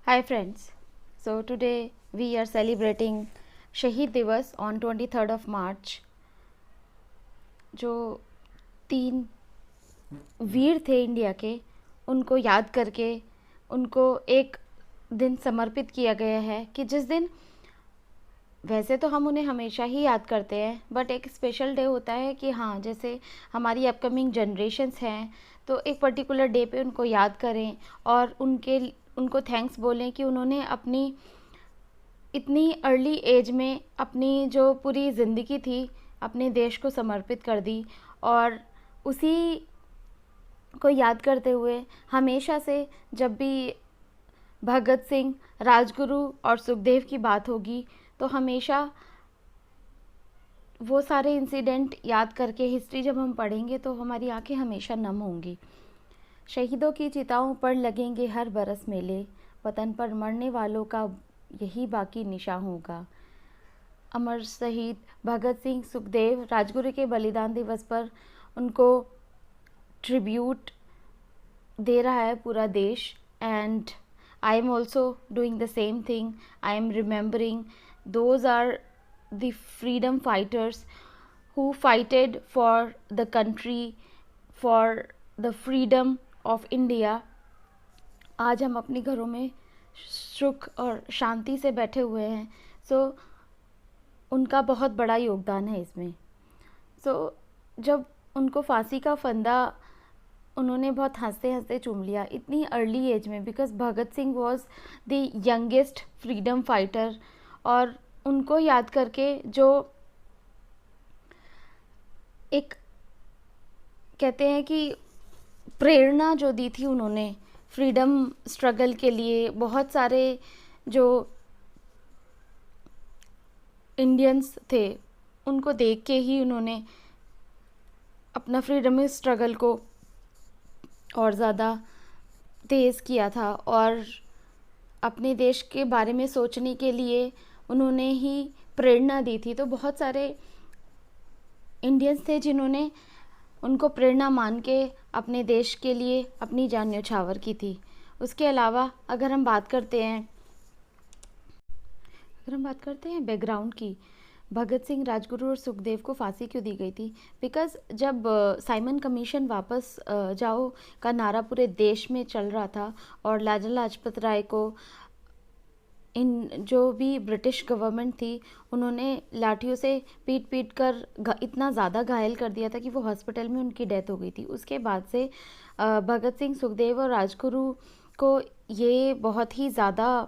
Hi friends. So today we are celebrating शहीद दिवस on 23rd of March. जो 3 वीर थे इंडिया के, उनको याद करके उनको एक दिन समर्पित किया गया है कि जिस दिन वैसे तो हम उन्हें हमेशा ही याद करते हैं, बट एक स्पेशल डे होता है कि हाँ, जैसे हमारी अपकमिंग जनरेशन्स हैं तो एक पर्टिकुलर डे पे उनको याद करें और उनको थैंक्स बोलें कि उन्होंने अपनी इतनी अर्ली एज में अपनी जो पूरी ज़िंदगी थी अपने देश को समर्पित कर दी। और उसी को याद करते हुए हमेशा से जब भी भगत सिंह, राजगुरु और सुखदेव की बात होगी तो हमेशा वो सारे इंसिडेंट याद करके हिस्ट्री जब हम पढ़ेंगे तो हमारी आंखें हमेशा नम होंगी। शहीदों की चिताओं पर लगेंगे हर बरस मेले, वतन पर मरने वालों का यही बाकी निशान होगा। अमर शहीद भगत सिंह, सुखदेव, राजगुरु के बलिदान दिवस पर उनको ट्रिब्यूट दे रहा है पूरा देश। And I am also doing the same thing. I am remembering those are the freedom fighters who fighted for the country, for the freedom of India. आज हम अपने घरों में सुख और शांति से बैठे हुए हैं, सो उनका बहुत बड़ा योगदान है इसमें। सो जब उनको फांसी का फंदा उन्होंने बहुत हंसते हंसते चूम लिया इतनी अर्ली एज में, because Bhagat Singh was the youngest freedom fighter. और उनको याद करके जो एक कहते हैं कि प्रेरणा जो दी थी उन्होंने फ्रीडम स्ट्रगल के लिए, बहुत सारे जो इंडियंस थे उनको देख के ही उन्होंने अपना फ्रीडम स्ट्रगल को और ज़्यादा तेज़ किया था। और अपने देश के बारे में सोचने के लिए उन्होंने ही प्रेरणा दी थी। तो बहुत सारे इंडियंस थे जिन्होंने उनको प्रेरणा मान के अपने देश के लिए अपनी जान न्यौछावर की थी। उसके अलावा अगर हम बात करते हैं बैकग्राउंड की, भगत सिंह, राजगुरु और सुखदेव को फांसी क्यों दी गई थी? बिकॉज़ जब साइमन कमीशन वापस जाओ का नारा पूरे देश में चल रहा था और लाला लाजपत राय को इन जो भी ब्रिटिश गवर्नमेंट थी उन्होंने लाठियों से पीट कर इतना ज़्यादा घायल कर दिया था कि वो हॉस्पिटल में उनकी डेथ हो गई थी। उसके बाद से भगत सिंह, सुखदेव और राजगुरु को ये बहुत ही ज़्यादा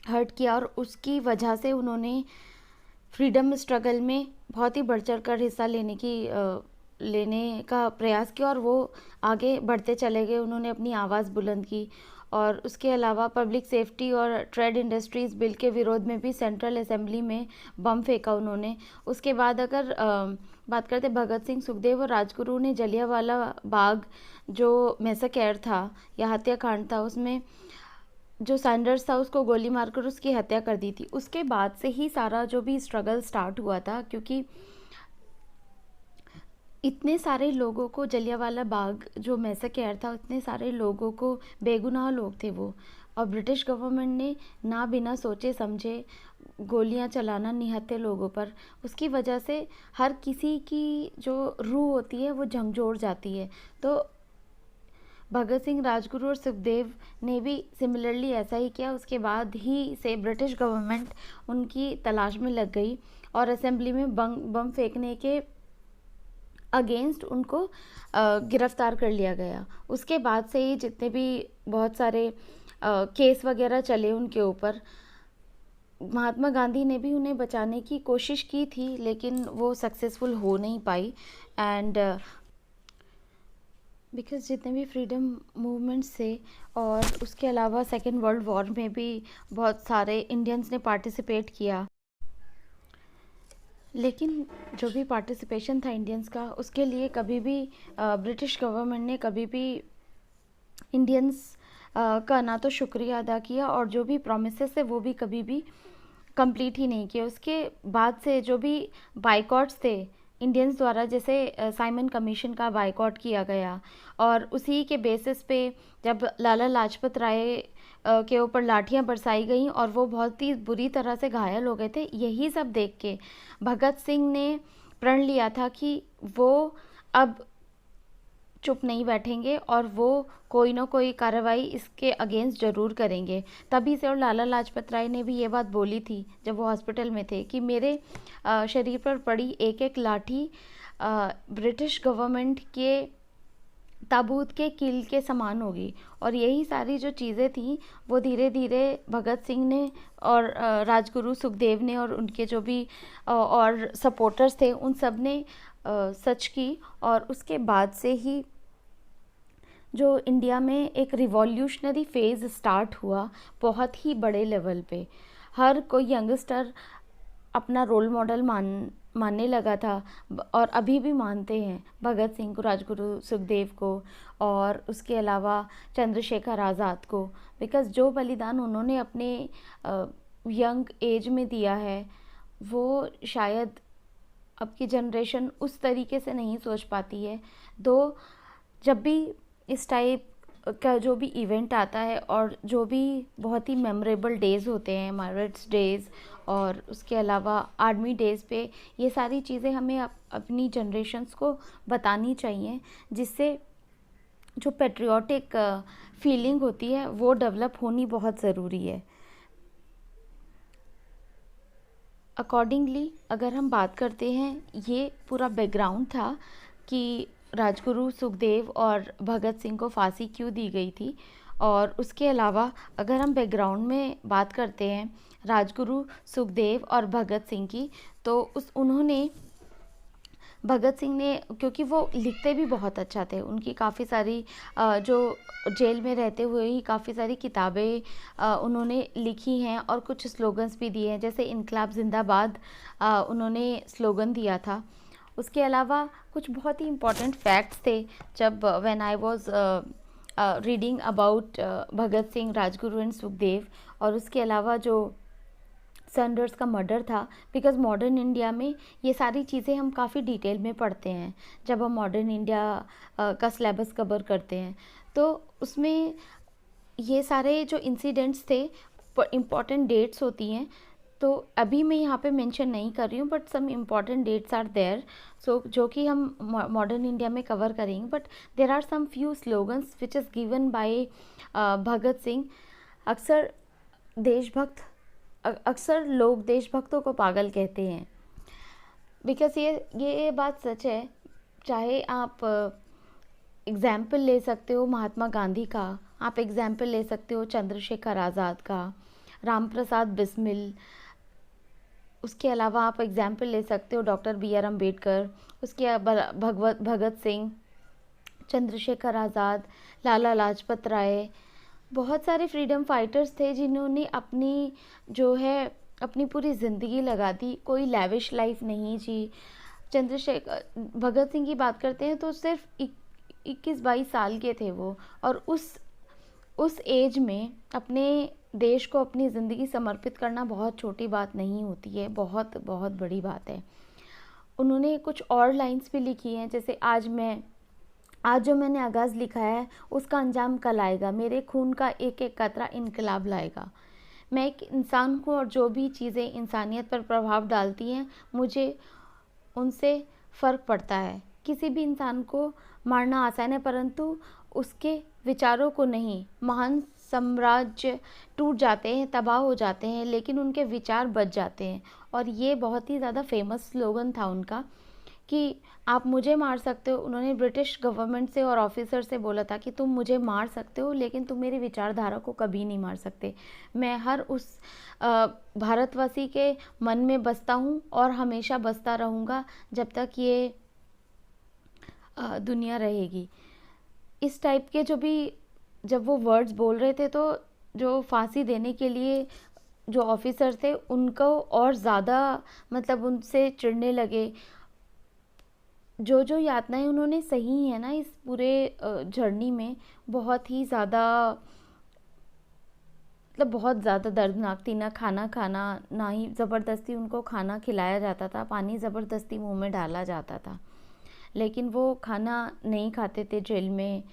हर्ट किया और उसकी वजह से उन्होंने फ्रीडम स्ट्रगल में बहुत ही बढ़ चढ़ कर हिस्सा लेने का प्रयास किया और वो आगे बढ़ते चले गए। उन्होंने अपनी आवाज़ बुलंद की। और उसके अलावा पब्लिक सेफ्टी और ट्रेड इंडस्ट्रीज़ बिल के विरोध में भी सेंट्रल असेंबली में बम फेंका उन्होंने। उसके बाद अगर बात करते भगत सिंह, सुखदेव और राजगुरु ने जलियांवाला बाग जो मैसेकर था या हत्याकांड था, उसमें जो सैंडर्स था उसको गोली मारकर उसकी हत्या कर दी थी। उसके बाद से ही सारा जो भी स्ट्रगल स्टार्ट हुआ था, क्योंकि इतने सारे लोगों को जलियांवाला बाग जो मैसेकर था, इतने सारे लोगों को, बेगुनाह लोग थे वो, और ब्रिटिश गवर्नमेंट ने ना बिना सोचे समझे गोलियां चलाना निहत्थे लोगों पर, उसकी वजह से हर किसी की जो रूह होती है वो झंझोड़ जाती है। तो भगत सिंह, राजगुरु और सुखदेव ने भी सिमिलरली ऐसा ही किया। उसके बाद ही से ब्रिटिश गवर्नमेंट उनकी तलाश में लग गई और असेंबली में बम फेंकने के अगेंस्ट उनको गिरफ्तार कर लिया गया। उसके बाद से ही जितने भी बहुत सारे केस वगैरह चले उनके ऊपर, महात्मा गांधी ने भी उन्हें बचाने की कोशिश की थी लेकिन वो सक्सेसफुल हो नहीं पाई। एंड बिकॉज़ जितने भी फ्रीडम मूवमेंट्स थे और उसके अलावा सेकेंड वर्ल्ड वॉर में भी बहुत सारे इंडियंस ने पार्टिसिपेट किया, लेकिन जो भी पार्टिसिपेशन था इंडियंस का, उसके लिए कभी भी ब्रिटिश गवर्नमेंट ने कभी भी इंडियंस का ना तो शुक्रिया अदा किया और जो भी प्रोमिसेस थे वो भी कभी भी कंप्लीट ही नहीं किए। उसके बाद से जो भी बाइकॉट्स थे इंडियंस द्वारा जैसे साइमन कमीशन का बायकॉट किया गया, और उसी के बेसिस पे जब लाला लाजपत राय के ऊपर लाठियां बरसाई गईं और वो बहुत ही बुरी तरह से घायल हो गए थे, यही सब देख के भगत सिंह ने प्रण लिया था कि वो अब चुप नहीं बैठेंगे और वो कोई ना कोई कार्रवाई इसके अगेंस्ट ज़रूर करेंगे। तभी से, और लाला लाजपत राय ने भी ये बात बोली थी जब वो हॉस्पिटल में थे कि मेरे शरीर पर पड़ी एक एक लाठी ब्रिटिश गवर्नमेंट के ताबूत के कील के समान होगी। और यही सारी जो चीज़ें थी वो धीरे धीरे भगत सिंह ने और राजगुरु सुखदेव ने और उनके जो भी और सपोर्टर्स थे उन सब ने सच की। और उसके बाद से ही जो इंडिया में एक रिवॉल्यूशनरी फेज़ स्टार्ट हुआ बहुत ही बड़े लेवल पे। हर कोई यंगस्टर अपना रोल मॉडल मानने लगा था, और अभी भी मानते हैं भगत सिंह को, राजगुरु सुखदेव को, और उसके अलावा चंद्रशेखर आज़ाद को। बिकॉज़ जो बलिदान उन्होंने अपने यंग एज में दिया है वो शायद अब की जनरेशन उस तरीके से नहीं सोच पाती है। दो जब भी इस टाइप का जो भी इवेंट आता है और जो भी बहुत ही मेमोरेबल डेज़ होते हैं, माइरट्स डेज़ और उसके अलावा आर्मी डेज़ पे, ये सारी चीज़ें हमें अपनी जनरेशन्स को बतानी चाहिए, जिससे जो पेट्रियाटिक फीलिंग होती है वो डेवलप होनी बहुत ज़रूरी है। अकॉर्डिंगली अगर हम बात करते हैं, ये पूरा बैकग्राउंड था कि राजगुरु सुखदेव और भगत सिंह को फांसी क्यों दी गई थी। और उसके अलावा अगर हम बैकग्राउंड में बात करते हैं राजगुरु सुखदेव और भगत सिंह की, तो उन्होंने भगत सिंह ने, क्योंकि वो लिखते भी बहुत अच्छा थे, उनकी काफ़ी सारी जो जेल में रहते हुए ही काफ़ी सारी किताबें उन्होंने लिखी हैं और कुछ स्लोगन्स भी दिए हैं, जैसे इनकलाब जिंदाबाद उन्होंने स्लोगन दिया था। उसके अलावा कुछ बहुत ही इम्पोर्टेंट फैक्ट्स थे जब when I was reading about Bhagat Singh, Rajguru and Sukhdev. और उसके अलावा जो सैंडर्स का मर्डर था, बिकॉज़ मॉडर्न इंडिया में ये सारी चीज़ें हम काफ़ी डिटेल में पढ़ते हैं जब हम मॉडर्न इंडिया का सिलेबस कवर करते हैं, तो उसमें ये सारे जो इंसिडेंट्स थे, इम्पॉर्टेंट डेट्स होती हैं, तो अभी मैं यहाँ पे मेंशन नहीं कर रही हूँ, but some important dates are there, so जो कि हम मॉडर्न इंडिया में कवर करेंगे। But there are some few slogans which is given by Bhagat Singh. अक्सर देशभक्त अक्सर लोग देशभक्तों को पागल कहते हैं, बिकॉज़ ये बात सच है। चाहे आप एग्ज़ाम्पल ले सकते हो महात्मा गांधी का, आप एग्ज़ाम्पल ले सकते हो चंद्रशेखर आज़ाद का, राम प्रसाद बिस्मिल, उसके अलावा आप एग्ज़ाम्पल ले सकते हो डॉक्टर बी.आर. अम्बेडकर, उसके भगत सिंह, चंद्रशेखर आज़ाद, लाला लाजपत राय। बहुत सारे फ्रीडम फाइटर्स थे जिन्होंने अपनी जो है अपनी पूरी ज़िंदगी लगा दी, कोई लैविश लाइफ नहीं जी। चंद्रशेखर भगत सिंह की बात करते हैं तो सिर्फ 21-22 साल के थे वो, और उस एज में अपने देश को अपनी ज़िंदगी समर्पित करना बहुत छोटी बात नहीं होती है, बहुत बहुत बड़ी बात है। उन्होंने कुछ और लाइंस भी लिखी हैं, जैसे आज जो मैंने आगाज़ लिखा है उसका अंजाम कल आएगा, मेरे खून का एक एक कतरा इनकलाब लाएगा। मैं एक इंसान हूँ और जो भी चीज़ें इंसानियत पर प्रभाव डालती हैं मुझे उनसे फ़र्क पड़ता है। किसी भी इंसान को मारना आसान है, परंतु उसके विचारों को नहीं। महान साम्राज्य टूट जाते हैं, तबाह हो जाते हैं, लेकिन उनके विचार बच जाते हैं। और ये बहुत ही ज़्यादा फेमस स्लोगन था उनका कि आप मुझे मार सकते हो। उन्होंने ब्रिटिश गवर्नमेंट से और ऑफिसर से बोला था कि तुम मुझे मार सकते हो लेकिन तुम मेरी विचारधारा को कभी नहीं मार सकते। मैं हर उस भारतवासी के मन में बसता हूँ और हमेशा बसता रहूँगा जब तक ये दुनिया रहेगी। इस टाइप के जब वो वर्ड्स बोल रहे थे तो जो फांसी देने के लिए जो ऑफिसर थे उनको और ज़्यादा मतलब उनसे चिढ़ने लगे। जो यातनाएं उन्होंने सही है ना इस पूरे जर्नी में, बहुत ही ज़्यादा मतलब बहुत ज़्यादा दर्दनाक थी। ना खाना खाना, ना ही ज़बरदस्ती उनको खाना खिलाया जाता था, पानी ज़बरदस्ती मुंह में डाला जाता था, लेकिन वो खाना नहीं खाते थे जेल में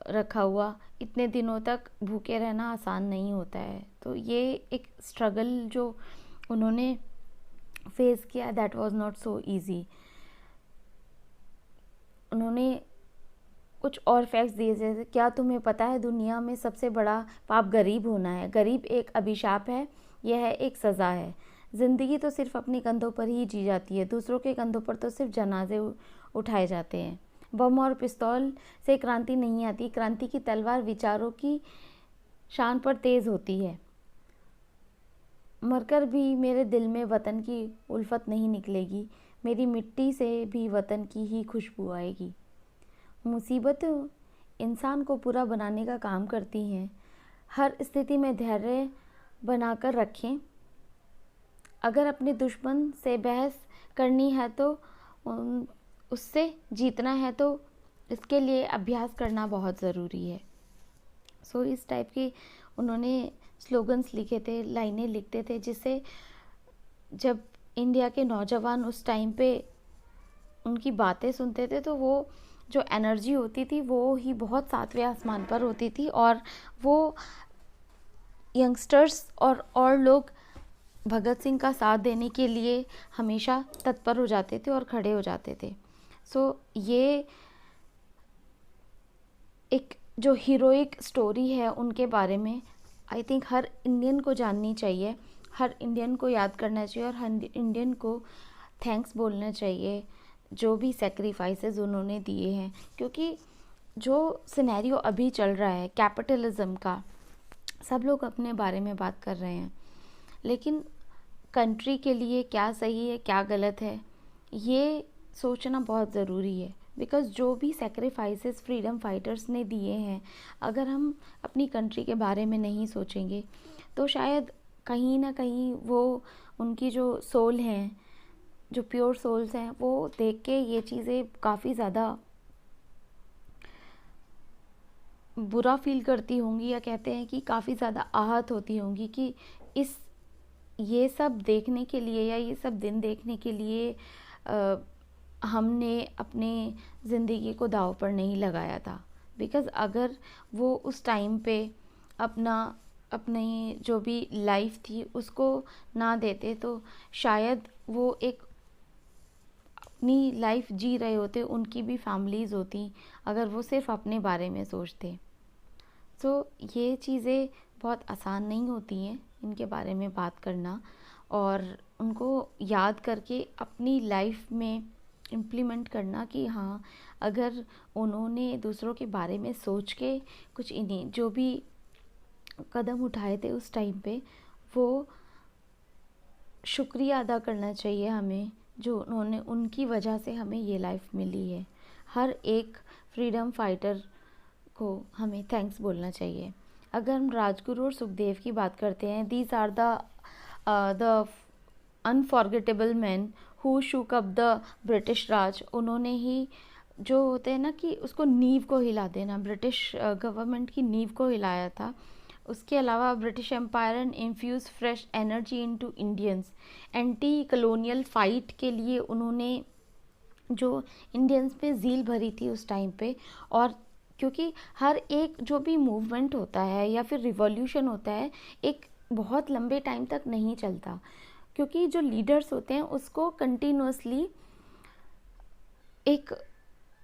रखा हुआ। इतने दिनों तक भूखे रहना आसान नहीं होता है। तो ये एक स्ट्रगल जो उन्होंने फेस किया, that was not so easy. उन्होंने कुछ और फैक्ट्स दिए, जैसे क्या तुम्हें पता है दुनिया में सबसे बड़ा पाप गरीब होना है। गरीब एक अभिशाप है, यह है एक सज़ा है। ज़िंदगी तो सिर्फ अपने कंधों पर ही जी जाती है, दूसरों के कंधों पर तो सिर्फ जनाजे उठाए जाते हैं। बम और पिस्तौल से क्रांति नहीं आती, क्रांति की तलवार विचारों की शान पर तेज़ होती है। मरकर भी मेरे दिल में वतन की उल्फत नहीं निकलेगी, मेरी मिट्टी से भी वतन की ही खुशबू आएगी। मुसीबत इंसान को पूरा बनाने का काम करती हैं। हर स्थिति में धैर्य बनाकर रखें। अगर अपने दुश्मन से बहस करनी है तो उससे जीतना है तो इसके लिए अभ्यास करना बहुत ज़रूरी है। सो इस टाइप के उन्होंने स्लोगन्स लिखे थे, लाइनें लिखते थे, जिससे जब इंडिया के नौजवान उस टाइम पे उनकी बातें सुनते थे तो वो जो एनर्जी होती थी वो ही बहुत सातवें आसमान पर होती थी, और वो यंगस्टर्स और लोग भगत सिंह का साथ देने के लिए हमेशा तत्पर हो जाते थे और खड़े हो जाते थे। सो ये एक जो हीरोइक स्टोरी है उनके बारे में आई थिंक हर इंडियन को जाननी चाहिए, हर इंडियन को याद करना चाहिए, और हर इंडियन को थैंक्स बोलना चाहिए जो भी सेक्रीफाइसेस उन्होंने दिए हैं। क्योंकि जो सिनेरियो अभी चल रहा है कैपिटलिज्म का, सब लोग अपने बारे में बात कर रहे हैं, लेकिन कंट्री के लिए क्या सही है क्या गलत है ये सोचना बहुत ज़रूरी है। बिकॉज़ जो भी सेक्रीफाइसेस फ्रीडम फाइटर्स ने दिए हैं, अगर हम अपनी कंट्री के बारे में नहीं सोचेंगे तो शायद कहीं ना कहीं वो उनकी जो सोल हैं, जो प्योर सोल्स हैं, वो देख के ये चीज़ें काफ़ी ज़्यादा बुरा फील करती होंगी, या कहते हैं कि काफ़ी ज़्यादा आहत होती होंगी कि इस ये सब देखने के लिए या ये सब दिन देखने के लिए हमने अपने ज़िंदगी को दांव पर नहीं लगाया था। बिकॉज़ अगर वो उस टाइम पे अपनी जो भी लाइफ थी उसको ना देते तो शायद वो एक अपनी लाइफ जी रहे होते, उनकी भी फैमिलीज़ होती, अगर वो सिर्फ अपने बारे में सोचते। सो ये चीज़ें बहुत आसान नहीं होती हैं इनके बारे में बात करना, और उनको याद करके अपनी लाइफ में इम्प्लीमेंट करना कि हाँ, अगर उन्होंने दूसरों के बारे में सोच के कुछ इन्हीं जो भी कदम उठाए थे उस टाइम पे, वो शुक्रिया अदा करना चाहिए हमें, जो उन्होंने, उनकी वजह से हमें ये लाइफ मिली है। हर एक फ्रीडम फाइटर को हमें थैंक्स बोलना चाहिए। अगर हम राजगुरु और सुखदेव की बात करते हैं, these are the unforgettable man who shook up the British Raj. उन्होंने ही जो होते हैं ना कि उसको नींव को हिला देना, ब्रिटिश गवर्नमेंट की नींव को हिलाया था। उसके अलावा British empire and infuse fresh energy into Indians. Anti colonial fight के लिए उन्होंने जो इंडियंस में ज़ील भरी थी उस टाइम पे। और क्योंकि हर एक जो भी मूवमेंट होता है या फिर रिवॉल्यूशन होता है, एक बहुत लंबे टाइम तक नहीं चलता, क्योंकि जो लीडर्स होते हैं उसको कंटिन्यूसली एक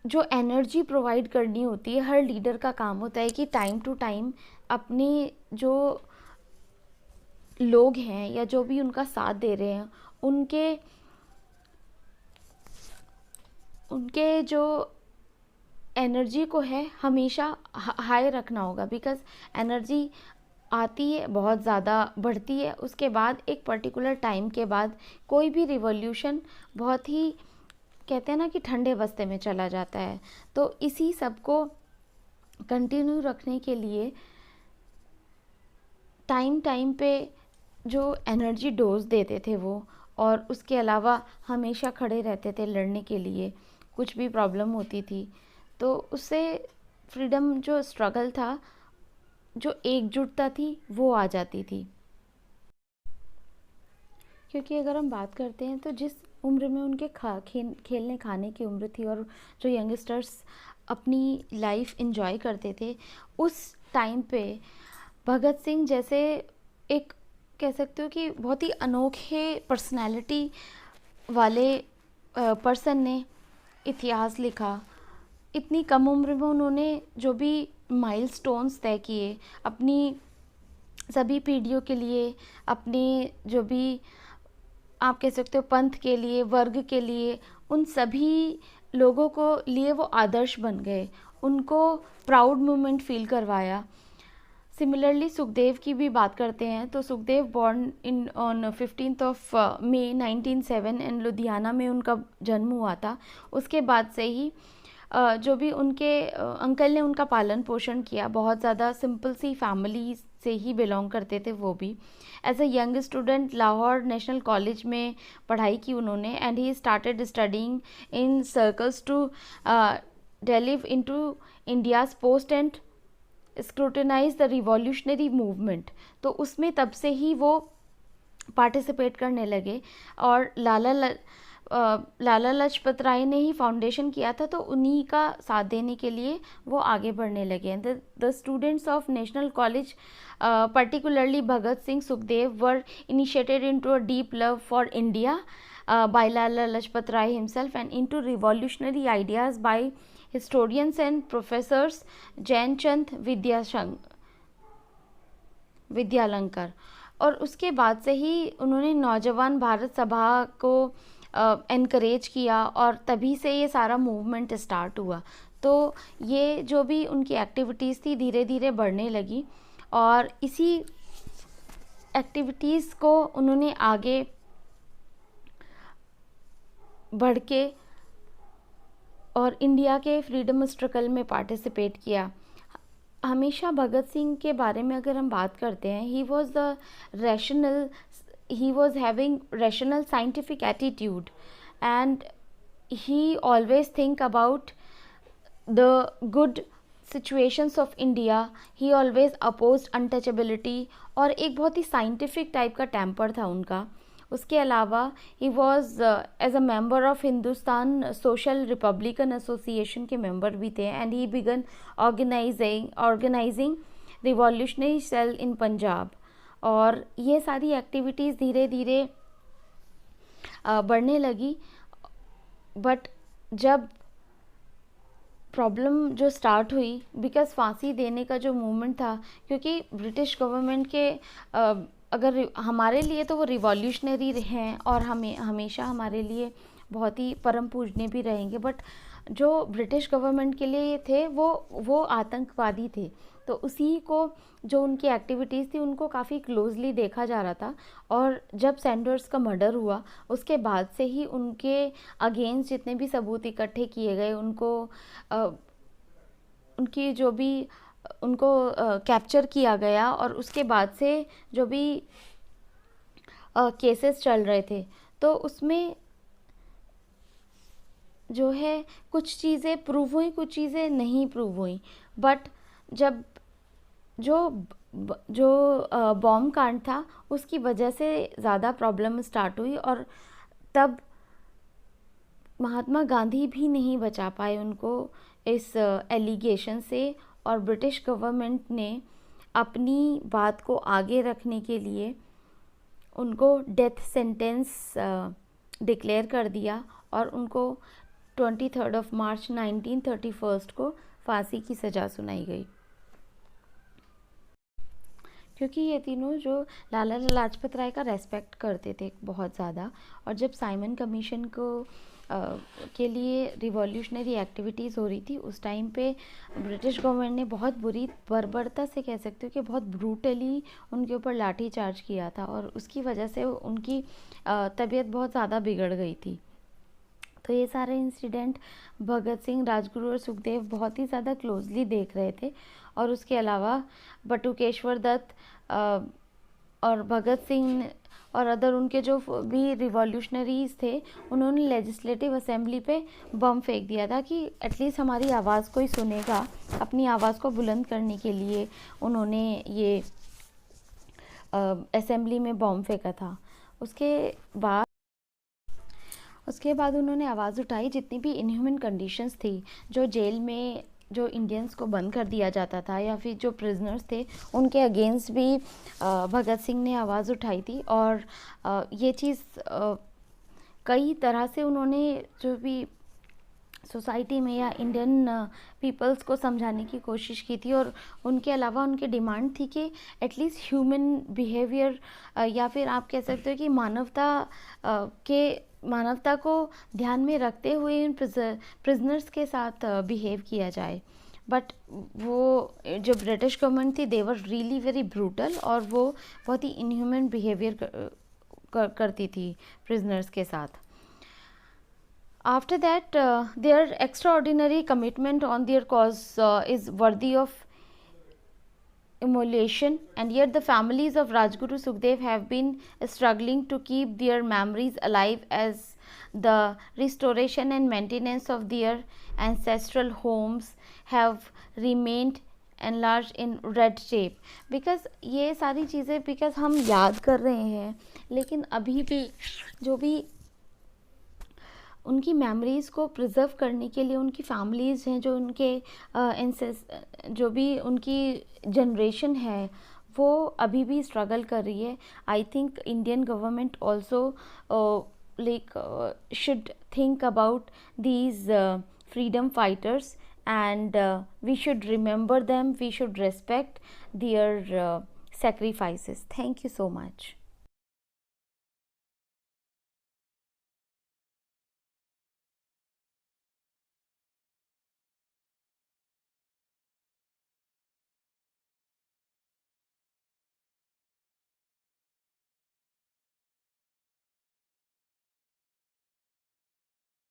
जो एनर्जी प्रोवाइड करनी होती है। हर लीडर का काम होता है कि टाइम टू टाइम अपने जो लोग हैं या जो भी उनका साथ दे रहे हैं उनके जो एनर्जी को है हमेशा हाई रखना होगा। बिकॉज़ एनर्जी आती है, बहुत ज़्यादा बढ़ती है, उसके बाद एक पर्टिकुलर टाइम के बाद कोई भी रिवॉल्यूशन बहुत ही, कहते हैं ना कि ठंडे बस्ते में चला जाता है। तो इसी सब को कंटिन्यू रखने के लिए टाइम टाइम पे जो एनर्जी डोज देते थे वो, और उसके अलावा हमेशा खड़े रहते थे लड़ने के लिए, कुछ भी प्रॉब्लम होती थी तो उससे फ्रीडम जो स्ट्रगल था जो एकजुटता थी वो आ जाती थी। क्योंकि अगर हम बात करते हैं तो जिस उम्र में उनके खेलने खाने की उम्र थी और जो यंगस्टर्स अपनी लाइफ एंजॉय करते थे, उस टाइम पे भगत सिंह जैसे एक, कह सकते हो कि बहुत ही अनोखे पर्सनालिटी वाले पर्सन ने इतिहास लिखा। इतनी कम उम्र में उन्होंने जो भी माइलस्टोन्स तय किए अपनी सभी पीढ़ियों के लिए, अपने जो भी आप कह सकते हो पंथ के लिए, वर्ग के लिए, उन सभी लोगों को लिए वो आदर्श बन गए, उनको प्राउड मोमेंट फील करवाया। सिमिलरली सुखदेव की भी बात करते हैं तो Sukhdev born in on 15th of May 1907 in Ludhiana में उनका जन्म हुआ था। उसके बाद से ही जो भी उनके अंकल ने उनका पालन पोषण किया, बहुत ज़्यादा सिंपल सी फैमिली से ही बिलोंग करते थे वो भी। As a young student Lahore national college में पढ़ाई की उन्होंने, and he started studying in circles to delve into India's post and scrutinize the revolutionary movement। तो उसमें तब से ही वो पार्टिसिपेट करने लगे। और लाला लाजपत राय ने ही फाउंडेशन किया था, तो उन्हीं का साथ देने के लिए वो आगे बढ़ने लगे। The students of national college particularly Bhagat Singh Sukhdev were initiated into a deep love for India by Lala Lajpat Rai himself and into revolutionary ideas by historians and professors Jain Chand Vidyalankar. और उसके बाद से ही उन्होंने नौजवान भारत सभा को एनकरेज किया और तभी से ये सारा मूवमेंट स्टार्ट हुआ। तो ये जो भी उनकी एक्टिविटीज़ थी धीरे धीरे बढ़ने लगी और इसी एक्टिविटीज़ को उन्होंने आगे बढ़ के और इंडिया के फ्रीडम स्ट्रगल में पार्टिसिपेट किया। हमेशा भगत सिंह के बारे में अगर हम बात करते हैं, he was having rational scientific attitude and he always think about the good situations of India। he always opposed untouchability और एक बहुत ही साइंटिफिक टाइप का टेम्पर था उनका। उसके अलावा he was as a member of Hindustan social republican association के मेंबर भी थे and he began organising revolutionary cell in Punjab. और ये सारी एक्टिविटीज़ धीरे धीरे बढ़ने लगी। बट जब प्रॉब्लम जो स्टार्ट हुई, बिकॉज फांसी देने का जो मूवमेंट था, क्योंकि ब्रिटिश गवर्नमेंट के अगर हमारे लिए तो वो रिवॉल्यूशनरी हैं और हमें हमेशा हमारे लिए बहुत ही परम पूजनीय भी रहेंगे, बट जो ब्रिटिश गवर्नमेंट के लिए थे वो आतंकवादी थे। तो उसी को जो उनकी एक्टिविटीज़ थी उनको काफ़ी क्लोजली देखा जा रहा था। और जब सैंडर्स का मर्डर हुआ उसके बाद से ही उनके अगेंस्ट जितने भी सबूत इकट्ठे किए गए, उनकी जो भी उनको कैप्चर किया गया और उसके बाद से जो भी केसेस चल रहे थे, तो उसमें जो है कुछ चीज़ें प्रूव हुई, कुछ चीज़ें नहीं प्रूव हुई। बट जब जो बॉम्ब कांड था उसकी वजह से ज़्यादा प्रॉब्लम स्टार्ट हुई और तब महात्मा गांधी भी नहीं बचा पाए उनको इस एलिगेशन से। और ब्रिटिश गवर्नमेंट ने अपनी बात को आगे रखने के लिए उनको डेथ सेंटेंस डिक्लेयर कर दिया और उनको 23 मार्च 1931 को फांसी की सज़ा सुनाई गई। क्योंकि ये तीनों जो लाला लाजपत राय का रेस्पेक्ट करते थे बहुत ज़्यादा, और जब साइमन कमीशन को के लिए रिवॉल्यूशनरी एक्टिविटीज़ हो रही थी उस टाइम पे ब्रिटिश गवर्नमेंट ने बहुत बुरी बर्बरता से, कह सकते हो कि बहुत ब्रूटली उनके ऊपर लाठी चार्ज किया था और उसकी वजह से उनकी तबीयत बहुत ज़्यादा बिगड़ गई थी। तो ये सारे इंसिडेंट भगत सिंह, राजगुरु और सुखदेव बहुत ही ज़्यादा क्लोजली देख रहे थे। और उसके अलावा बटुकेश्वर दत्त और भगत सिंह और अदर उनके जो भी रिवॉल्यूशनरीज थे, उन्होंने लेजिस्लेटिव असेंबली पे बम फेंक दिया था कि एटलीस्ट हमारी आवाज़ कोई सुनेगा। अपनी आवाज़ को बुलंद करने के लिए उन्होंने ये असेंबली में बम फेंका था। बाद उसके बाद उन्होंने आवाज़ उठाई जितनी भी इनह्यूमन कंडीशंस थी, जो जेल में जो इंडियंस को बंद कर दिया जाता था या फिर जो प्रिजनर्स थे, उनके अगेंस्ट भी भगत सिंह ने आवाज़ उठाई थी। और ये चीज़ कई तरह से उन्होंने जो भी सोसाइटी में या इंडियन पीपल्स को समझाने की कोशिश की थी। और उनके अलावा उनकी डिमांड थी कि एटलीस्ट ह्यूमन बिहेवियर या फिर आप कह सकते हो कि मानवता को ध्यान में रखते हुए इन प्रिजनर्स के साथ बिहेव किया जाए। बट वो जो ब्रिटिश गवर्नमेंट थी, दे वर रियली वेरी ब्रूटल, और वो बहुत ही इनह्यूमन बिहेवियर करती थी प्रिजनर्स के साथ। After that, their extraordinary commitment on their cause is worthy of emulation, and yet the families of Rajguru Sukhdev have been struggling to keep their memories alive as the restoration and maintenance of their ancestral homes have remained enlarged in red tape. Because ये सारी चीज़ें because हम याद कर रहे हैं, लेकिन अभी भी जो भी उनकी मेमोरीज़ को प्रिजर्व करने के लिए उनकी फैमिलीज़ हैं, जो उनके जो भी उनकी जनरेशन है, वो अभी भी स्ट्रगल कर रही है। I think Indian government also like should think about these freedom fighters, and we should remember them, we should respect their sacrifices. Thank you so much.